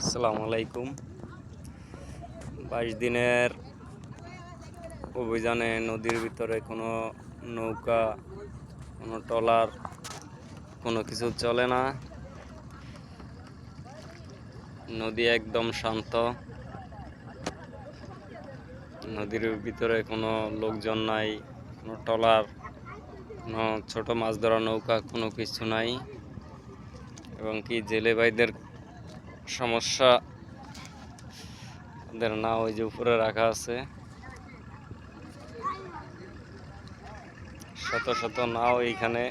আসসালামু আলাইকুম। 22 দিনের অভিযানে নদীর ভিতরে কোনো নৌকা, কোনো ট্রলার, কোনো কিছু চলে না। নদী একদম শান্ত। নদীর ভিতরে কোনো লোকজন নাই, কোনো ট্রলার, কোনো ছোট মাছ ধরা নৌকা, কোনো কিছু নাই। এবং কি জেলে ভাইদের সমস্যা, ওদের নাও ওই যে উপরে রাখা আছে। শত শত নাও এইখানে।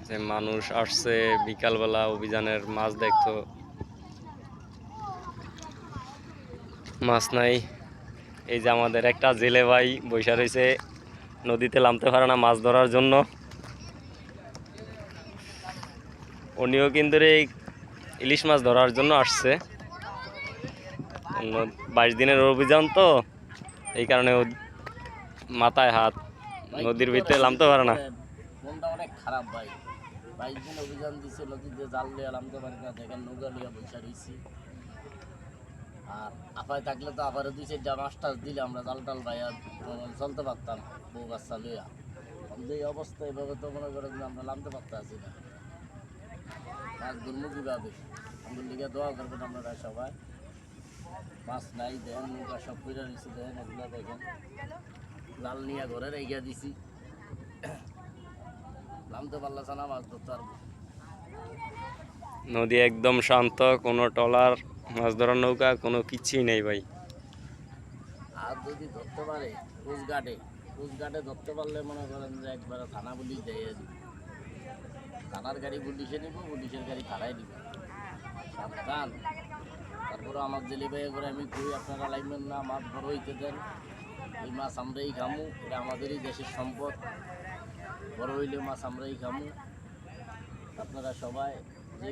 যে মানুষ আসছে বিকালবেলা অভিযানের মাছ দেখতো, মাছ নাই। এই যে আমাদের একটা জেলে ভাই বৈশা রয়েছে, নদীতে নামতে পারে না মাছ ধরার জন্য। উনিও কিন্তু এই ইলিশ মাছ ধরার জন্য আসছে। 22 দিনের অভিযান তো, এই কারণে মাথায় হাত, নদীর ভিতরে নামতে পারে না। মনটা অনেক খারাপ ভাই। 22 দিন অভিযান দিছে, নদীতে জাল লিয়ে নামতে পারি না, দেখেন নৌকা লিয়ে বৈশা রয়েছি। আর আপায় থাকলে তো আবার 2-4টা মাছ টাছ দিলে আমরা জাল টাল ভাইয়া চলতে পারতাম বউ বাচ্চা লইয়া। কিন্তু এই অবস্থা এভাবে তো মনে করেন যে আমরা নামতে পারতাছি না। মাছ ধরবো কীভাবে? আমাদের লিগে দোয়া করবেন আপনারা সবাই। মাছ নাই, দেন নৌকা সব করে রয়েছে, দেন এগুলো দেখেন জাল নিয়ে ঘরে রেখে দিছি। নামতে পারলাম না, মাছ ধরতে পারবো। নদী একদম শান্ত, কোনো ট্রলার, মাছ ধরার নৌকা, কোনো কিছুই নেই ভাই। আর যদি ধরতে পারে কোস্টগার্ডে ধরতে পারলে মনে করেন যে একবারে থানা পুলিশ দিয়ে দিব। থানার গাড়ি পুলিশে নিব, পুলিশের গাড়ি থানায় দিব। সাবধান। তারপরে আমার জেলে ভাইয়ে করে আমি কই, আপনারা লাগবেন না, মাছ বড় হইতে দেন। এই মাছ আমরাই খামু, এটা আমাদেরই দেশের সম্পদ। বড় হইলে মাছ আমরাই খামু। আপনারা সবাই যে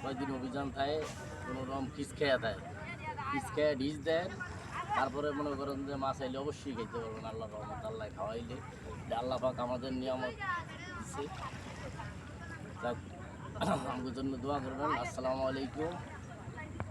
কয়দিন অভিযান থাকে কোনো রকম খিস খেয়া থাকে, খিস খেয়ে ডিস দেন। তারপরে মনে করেন যে মাছ আইলে অবশ্যই খেতে পারবেন আল্লাহ রহমত। আল্লাহ খাওয়াইলে আল্লাহ পাক আমাদের নিয়ামত দিচ্ছে। যাক, আমাদের জন্য দোয়া করবেন। আসসালামু আলাইকুম।